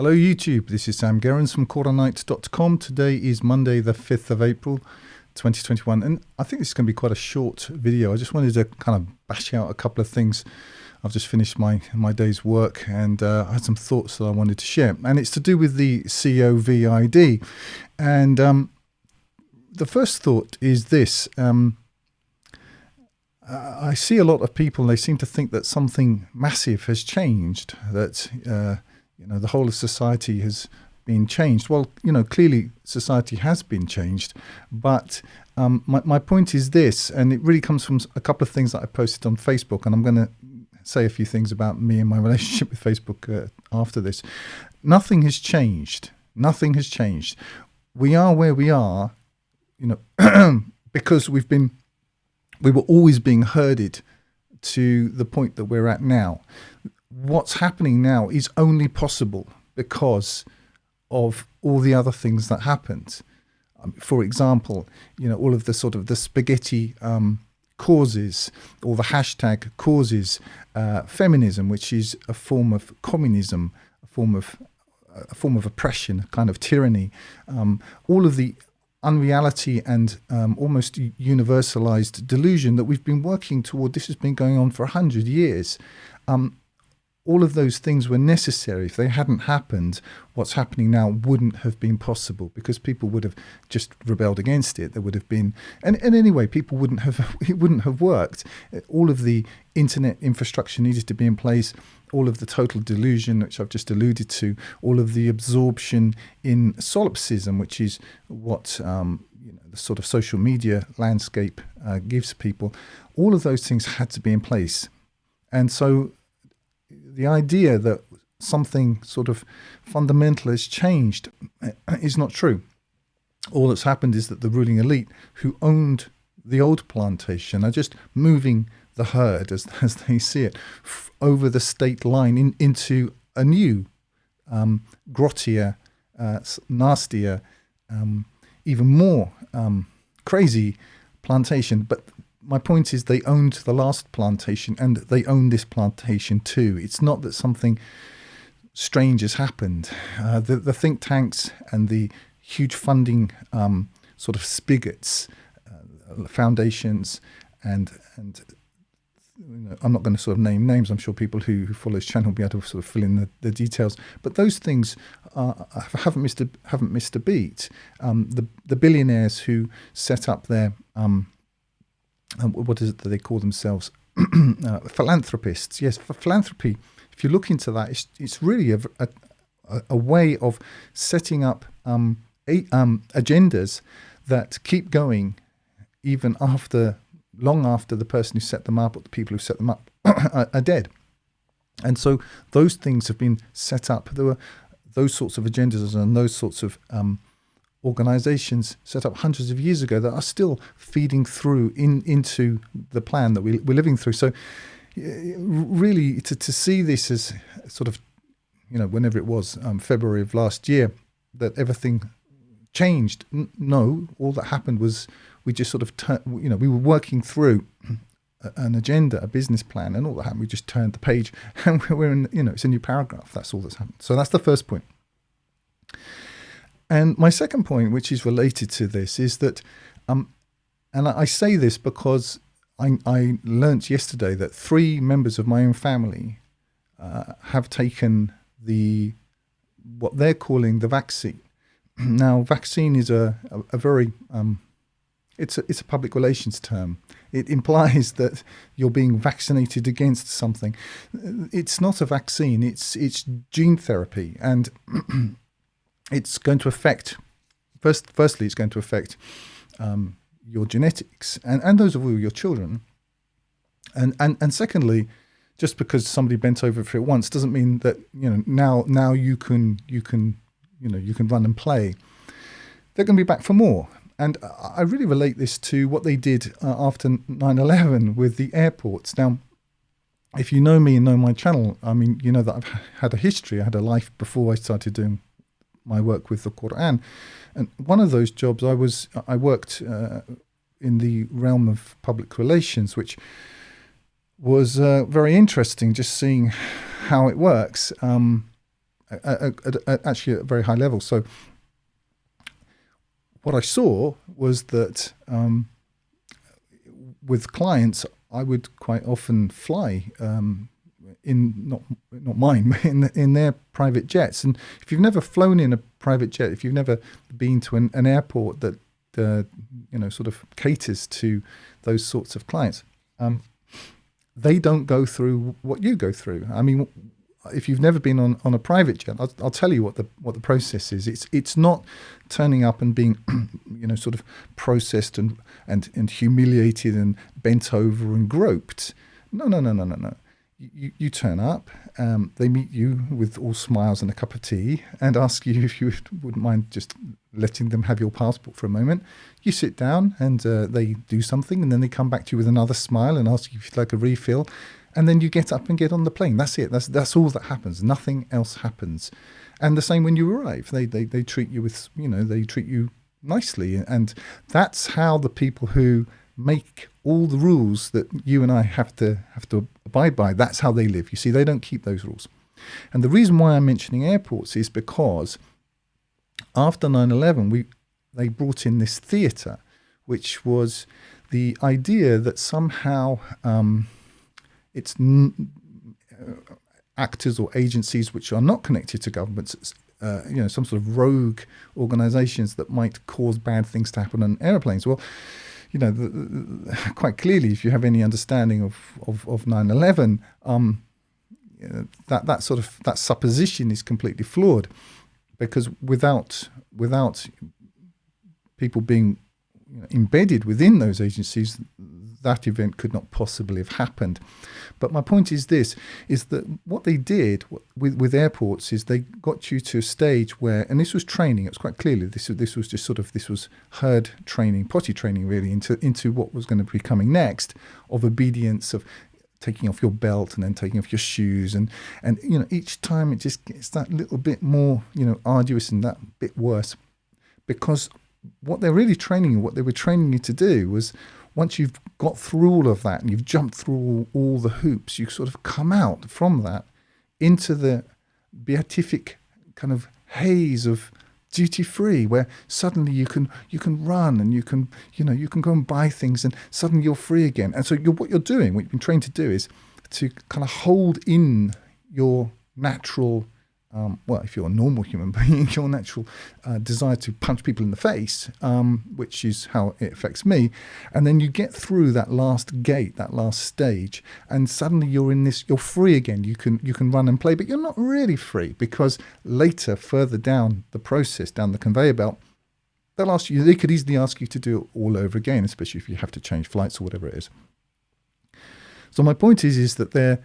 Hello YouTube, this is Sam Gerrans from ḥurūf.com. Today is Monday the 5th of April 2021 and I think this is going to be quite a short video. I just wanted to kind of bash out a couple of things. I've just finished my day's work and I had some thoughts that I wanted to share, and it's to do with the COVID. And the first thought is this. I see a lot of people, they seem to think that something massive has changed, that the whole of society has been changed. Well, clearly society has been changed, but my point is this, and it really comes from a couple of things that I posted on Facebook, and I'm going to say a few things about me and my relationship with Facebook after this. Nothing has changed. Nothing has changed. We are where we are, because we were always being herded to the point that we're at now. What's happening now is only possible because of all the other things that happened. For example, all of the sort of the spaghetti causes, or the hashtag causes, feminism, which is a form of communism, a form of oppression, a kind of tyranny. All of the unreality and almost universalized delusion that we've been working toward. This has been going on for 100 years. All of those things were necessary. If they hadn't happened, what's happening now wouldn't have been possible, because people would have just rebelled against it. There would have been, and anyway, people wouldn't have worked. All of the internet infrastructure needed to be in place. All of the total delusion, which I've just alluded to, all of the absorption in solipsism, which is what the sort of social media landscape gives people. All of those things had to be in place, and so the idea that something sort of fundamental has changed is not true. All that's happened is that the ruling elite who owned the old plantation are just moving the herd, as they see it, over the state line into a new, grottier, nastier, even more crazy plantation. But my point is, they owned the last plantation and they own this plantation too. It's not that something strange has happened. The think tanks and the huge funding sort of spigots, foundations, and I'm not going to sort of name names. I'm sure people who follow this channel will be able to sort of fill in the details. But those things haven't missed a beat. The billionaires who set up their what is it that they call themselves? Philanthropists. Yes, for philanthropy, if you look into that, it's really a way of setting up agendas that keep going even long after the person who set them up, or the people who set them up are dead. And so those things have been set up. There were those sorts of agendas and those sorts of organizations set up hundreds of years ago that are still feeding through into the plan that we're living through. So really to see this as sort of, whenever it was, February of last year, that everything changed. No, all that happened was we just sort of, we were working through an agenda, a business plan, and all that happened. We just turned the page and we're in, it's a new paragraph. That's all that's happened. So that's the first point. And my second point, which is related to this, is that, and I say this because I learnt yesterday that 3 members of my own family have taken what they're calling the vaccine. Now, vaccine is a very, it's a public relations term. It implies that you're being vaccinated against something. It's not a vaccine. It's gene therapy, and it's going to affect, firstly, it's going to affect your genetics and those of your children. And secondly, just because somebody bent over for it once doesn't mean that now you can run and play. They're going to be back for more. And I really relate this to what they did after 9/11 with the airports. Now, if you know me and know my channel, I mean, you know that I've had a history. I had a life before I started doing my work with the Quran, and one of those jobs I worked in the realm of public relations, which was very interesting, just seeing how it works. actually at a very high level. So what I saw was that with clients, I would quite often fly in not mine, in their private jets. And if you've never flown in a private jet, if you've never been to an airport that sort of caters to those sorts of clients, they don't go through what you go through. I mean, if you've never been on a private jet, I'll tell you what the process is. It's not turning up and being sort of processed and humiliated and bent over and groped. No. You turn up, they meet you with all smiles and a cup of tea and ask you if you wouldn't mind just letting them have your passport for a moment. You sit down and they do something, and then they come back to you with another smile and ask you if you'd like a refill. And then you get up and get on the plane. That's it. That's all that happens. Nothing else happens. And the same when you arrive. They treat you with, they treat you nicely. And that's how the people who make all the rules that you and I have to abide by, that's how they live. You see, they don't keep those rules. And the reason why I'm mentioning airports is because after 9/11, they brought in this theatre, which was the idea that somehow it's actors or agencies which are not connected to governments, some sort of rogue organizations that might cause bad things to happen on airplanes. Well, quite clearly, if you have any understanding of 9/11, that supposition is completely flawed, because without people being embedded within those agencies, that event could not possibly have happened. But my point is this, is that what they did with airports is they got you to a stage where, and this was training, it was quite clearly, this was just sort of, this was herd training, potty training really, into what was going to be coming next, of obedience, of taking off your belt and then taking off your shoes. And each time it just gets that little bit more, arduous and that bit worse. Because what they're really training you, what they were training you to do was, once you've got through all of that and you've jumped through all the hoops, you sort of come out from that into the beatific kind of haze of duty free, where suddenly you can run and you can go and buy things, and suddenly you're free again. And so what you've been trained to do is to kind of hold in your natural, if you're a normal human being, your natural desire to punch people in the face, which is how it affects me. And then you get through that last gate, that last stage, and suddenly you're free again. You can run and play, but you're not really free, because later, further down the process, down the conveyor belt, they could easily ask you to do it all over again, especially if you have to change flights or whatever it is. So my point is that they're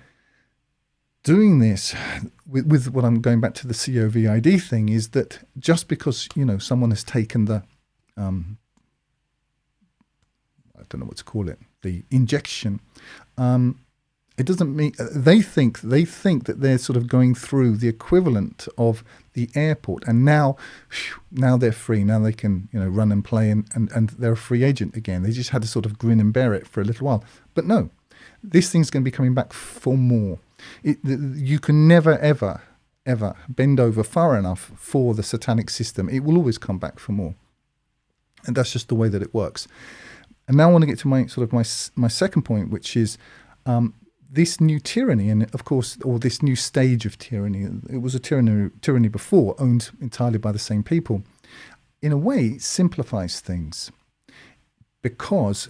doing this with what I'm going back to the COVID thing, is that just because someone has taken the I don't know what to call it, the injection, it doesn't mean they think that they're sort of going through the equivalent of the airport, and now they're free. Now they can run and play, and they're a free agent again. They just had to sort of grin and bear it for a little while. But no, this thing's going to be coming back for more. You can never, ever, ever bend over far enough for the satanic system. It will always come back for more. And that's just the way that it works. And now I want to get to my second point, which is this new tyranny, and of course, or this new stage of tyranny. It was a tyranny before, owned entirely by the same people. In a way, it simplifies things, because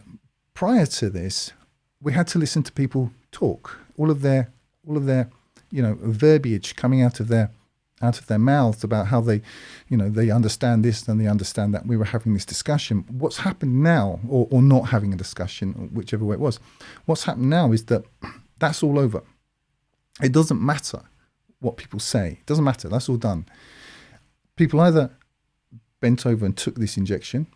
prior to this, we had to listen to people talk. All of their verbiage coming out of their mouths about how they understand this and they understand that. We were having this discussion. What's happened now, or not having a discussion, whichever way it was, what's happened now is that that's all over. It doesn't matter what people say. It doesn't matter. That's all done. People either bent over and took this injection,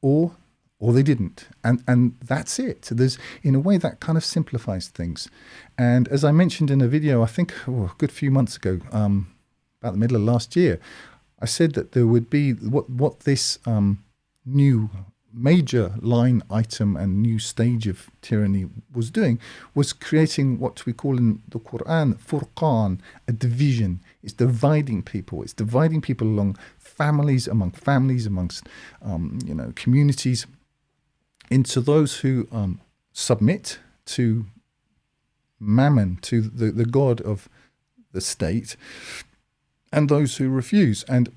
or they didn't. And that's it. There's, in a way, that kind of simplifies things. And as I mentioned in a video, I think a good few months ago, about the middle of last year, I said that there would be what this new major line item and new stage of tyranny was doing was creating what we call in the Quran furqan, a division. It's dividing people. It's dividing people along families, amongst communities, into those who submit to Mammon, to the god of the state, and those who refuse. And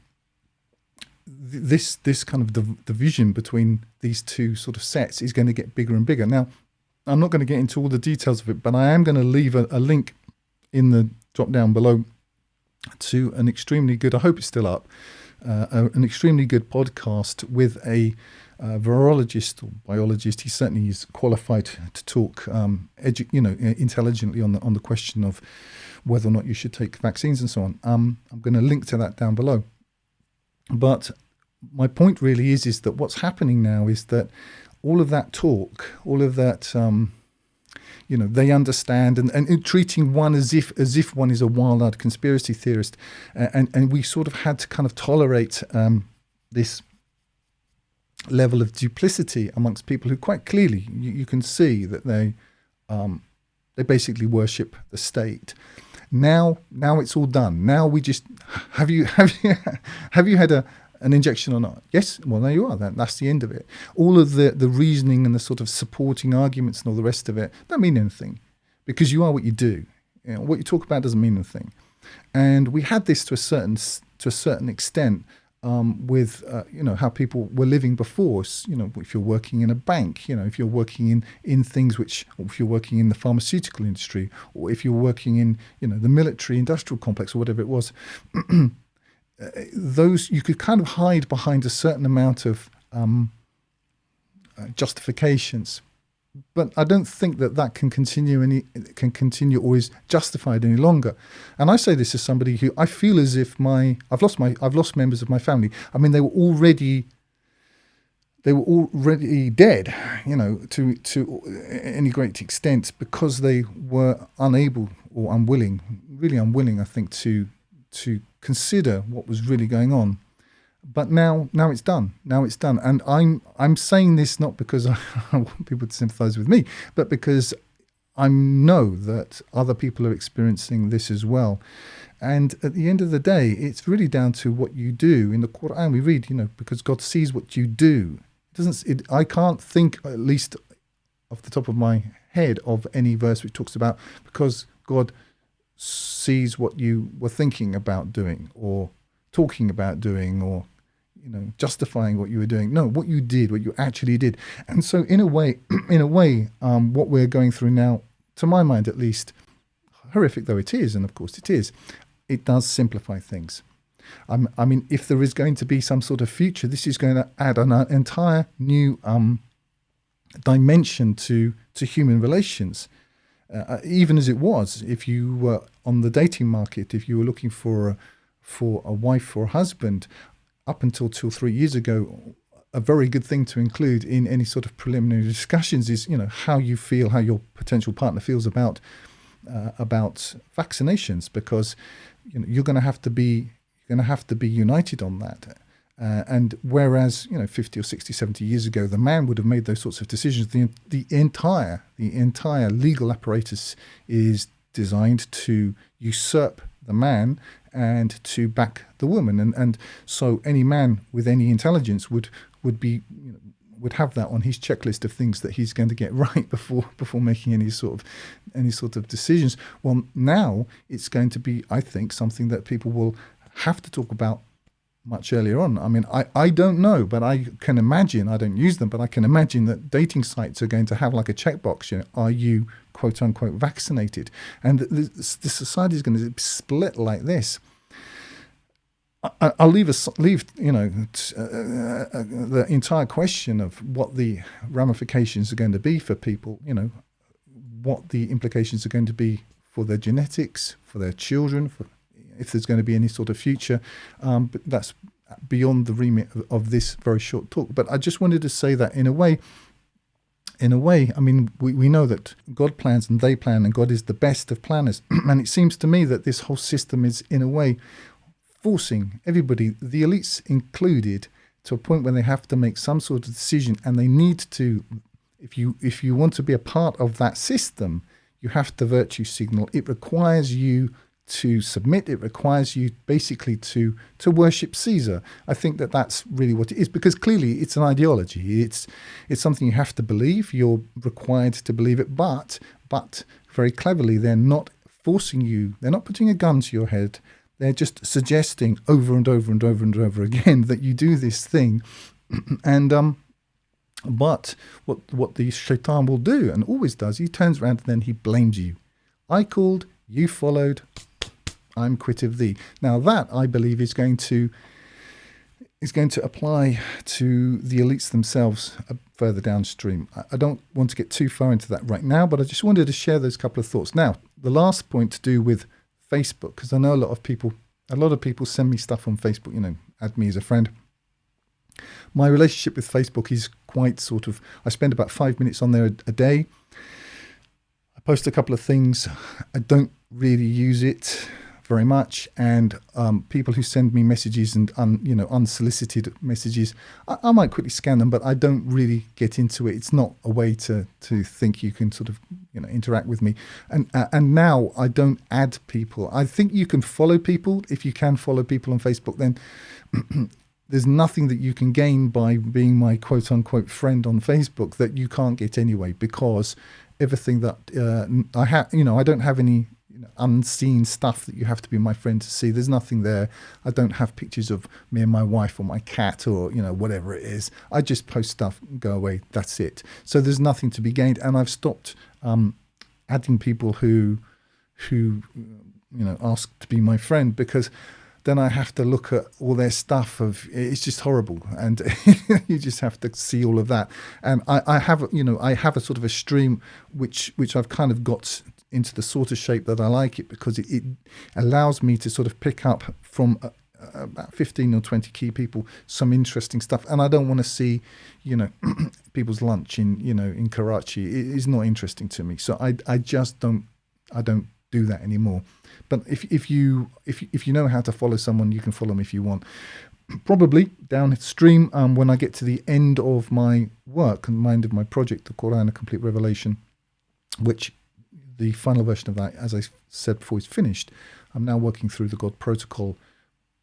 this kind of division between these two sort of sets is going to get bigger and bigger. Now, I'm not going to get into all the details of it, but I am going to leave a link in the drop down below to an extremely good, I hope it's still up, an extremely good podcast with a virologist or biologist. He certainly is qualified to talk intelligently on the question of whether or not you should take vaccines and so on. I'm going to link to that down below. But my point really is that what's happening now is that all of that talk, all of that, they understand and treating one as if one is a wild-eyed conspiracy theorist, and we sort of had to kind of tolerate this level of duplicity amongst people who quite clearly you can see that they basically worship the state. Now it's all done. Now we just have you had an injection or not? Yes. Well, there you are. That's the end of it. All of the reasoning and the sort of supporting arguments and all the rest of it don't mean anything, because you are what you do. What you talk about doesn't mean anything. And we had this to a certain extent with how people were living before. If you're working in a bank, if you're working in things or if you're working in the pharmaceutical industry, or if you're working in the military industrial complex or whatever it was, those you could kind of hide behind a certain amount of justifications. But I don't think that can continue or is justified any longer. And I say this as somebody who I feel as if I've lost members of my family. I mean, they were already dead, to any great extent, because they were unable or really unwilling, I think, to consider what was really going on. But now it's done. And I'm saying this not because I want people to sympathise with me, but because I know that other people are experiencing this as well. And at the end of the day, it's really down to what you do. In the Quran we read, because God sees what you do. I can't think, at least off the top of my head, of any verse which talks about because God sees what you were thinking about doing or talking about doing or justifying what you were doing. No, what you did, what you actually did. And so in a way, what we're going through now, to my mind at least, horrific though it is, and of course it is, it does simplify things. I mean, if there is going to be some sort of future, this is going to add an entire new dimension to human relations. Even as it was, if you were on the dating market, if you were looking for a wife or a husband, up until 2 or 3 years ago, a very good thing to include in any sort of preliminary discussions is, how you feel, how your potential partner feels about vaccinations, because you're going to have to be united on that. And whereas 50 or 60, 70 years ago, the man would have made those sorts of decisions, the entire legal apparatus is designed to usurp the man and to back the woman, and so any man with any intelligence would have that on his checklist of things that he's going to get right before making any sort of decisions. Well, now it's going to be, I think, something that people will have to talk about much earlier on. I mean, I don't know, but I can imagine, I don't use them, but I can imagine that dating sites are going to have like a checkbox, are you quote unquote vaccinated? And the society is going to split like this. I'll leave the entire question of what the ramifications are going to be for people, what the implications are going to be for their genetics, for their children, for if there's going to be any sort of future, but that's beyond the remit of this very short talk. But I just wanted to say that in a way, I mean, we know that God plans and they plan, and God is the best of planners. And it seems to me that this whole system is, in a way, forcing everybody, the elites included, to a point where they have to make some sort of decision, and they need to, if you want to be a part of that system, you have to virtue signal. It requires you to submit. It requires you basically to worship Caesar. I think that's really what it is, because clearly it's an ideology. It's something you have to believe. You're required to believe it, but very cleverly, they're not forcing you. They're not putting a gun to your head. They're just suggesting over and over and over and over again that you do this thing. And but what the shaitan will do, and always does, he turns around and then he blames you. I called, you followed, I'm quit of thee. Now that, I believe, is going to apply to the elites themselves further downstream. I don't want to get too far into that right now, but I just wanted to share those couple of thoughts. Now, the last point to do with Facebook, because I know a lot of people send me stuff on Facebook, add me as a friend. My relationship with Facebook is quite sort of, I spend about 5 minutes on there a day. I post a couple of things. I don't really use it very much, and people who send me messages and unsolicited messages, I might quickly scan them, but I don't really get into it. It's not a way to think you can sort of interact with me. And now I don't add people. I think you can follow people. If you can follow people on Facebook, then there's nothing that you can gain by being my quote unquote friend on Facebook that you can't get anyway, because everything that I have, I don't have any unseen stuff that you have to be my friend to see. There's nothing there. I don't have pictures of me and my wife or my cat or whatever it is. I just post stuff and go away. That's it. So there's nothing to be gained, and I've stopped adding people who ask to be my friend, because then I have to look at all their stuff. It's just horrible, and you just have to see all of that. And I have a sort of a stream which I've kind of got into the sort of shape that I like it, because it allows me to sort of pick up from about 15 or 20 key people some interesting stuff. And I don't want to see people's lunch in Karachi. It is not interesting to me, so I just don't do that anymore. But if you know how to follow someone, you can follow me if you want. Probably downstream, when I get to the end of my work and the end of my project, the Quran, A Complete Revelation, which the final version of that, as I said before, is finished. I'm now working through the God Protocol,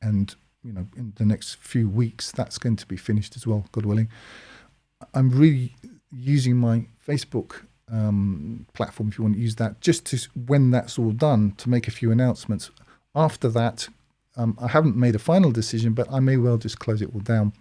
and in the next few weeks that's going to be finished as well, God willing. I'm really using my Facebook platform, if you want to use that, just to, when that's all done, to make a few announcements. After that, I haven't made a final decision, but I may well just close it all down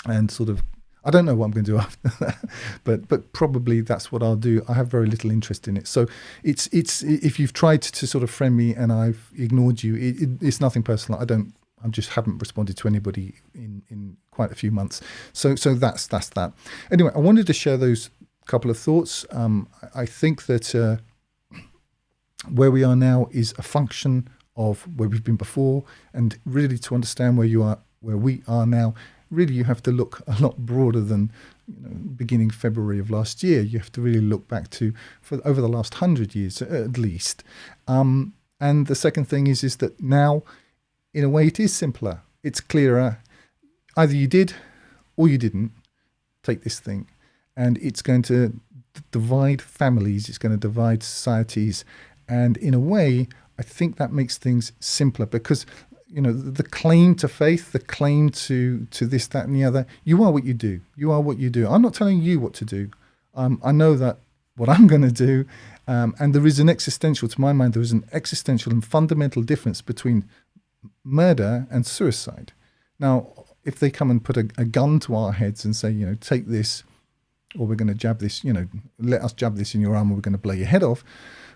and sort of, I don't know what I'm going to do after that, but probably that's what I'll do. I have very little interest in it. So it's if you've tried to sort of friend me and I've ignored you, it's nothing personal. I just haven't responded to anybody in quite a few months. So that's that. Anyway, I wanted to share those couple of thoughts. I think that where we are now is a function of where we've been before, and really to understand where we are now, really you have to look a lot broader than beginning February of last year. You have to really look back to for over the last 100 years at least. And the second thing is that now, in a way, it is simpler. It's clearer. Either you did or you didn't take this thing. And it's going to divide families. It's going to divide societies. And in a way, I think that makes things simpler, because, the claim to faith, the claim to this, that, and the other, you are what you do. You are what you do. I'm not telling you what to do. I know that what I'm going to do, and there is an existential, to my mind, there is an existential and fundamental difference between murder and suicide. Now, if they come and put a gun to our heads and say, take this, or we're going to jab this, let us jab this in your arm, or we're going to blow your head off.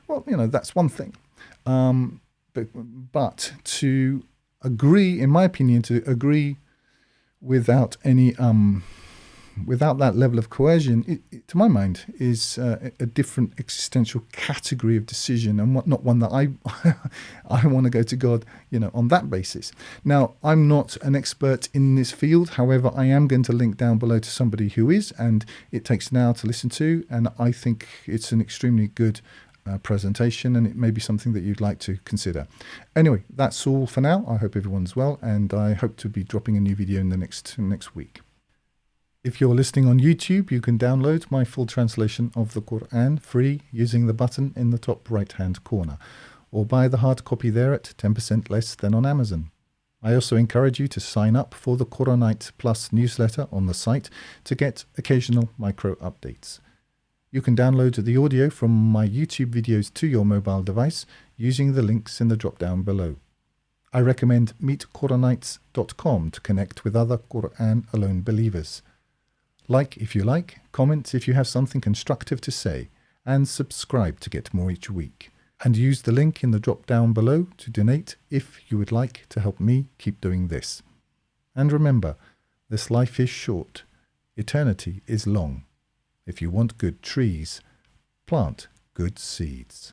Well, that's one thing. But to agree, in my opinion, to agree without any, without that level of coercion, it, to my mind, is a different existential category of decision, and not one that I want to go to God, on that basis. Now, I'm not an expert in this field. However, I am going to link down below to somebody who is, and it takes an hour to listen to, and I think it's an extremely good presentation, and it may be something that you'd like to consider. Anyway, that's all for now. I hope everyone's well, and I hope to be dropping a new video in the next week. If you're listening on YouTube, you can download my full translation of the Quran free using the button in the top right-hand corner, or buy the hard copy there at 10% less than on Amazon. I also encourage you to sign up for the Quranite Plus newsletter on the site to get occasional micro updates. You can download the audio from my YouTube videos to your mobile device using the links in the drop-down below. I recommend meetquranites.com to connect with other Quran-alone believers. Like if you like, comment if you have something constructive to say, and subscribe to get more each week. And use the link in the drop-down below to donate if you would like to help me keep doing this. And remember, this life is short, eternity is long. If you want good trees, plant good seeds.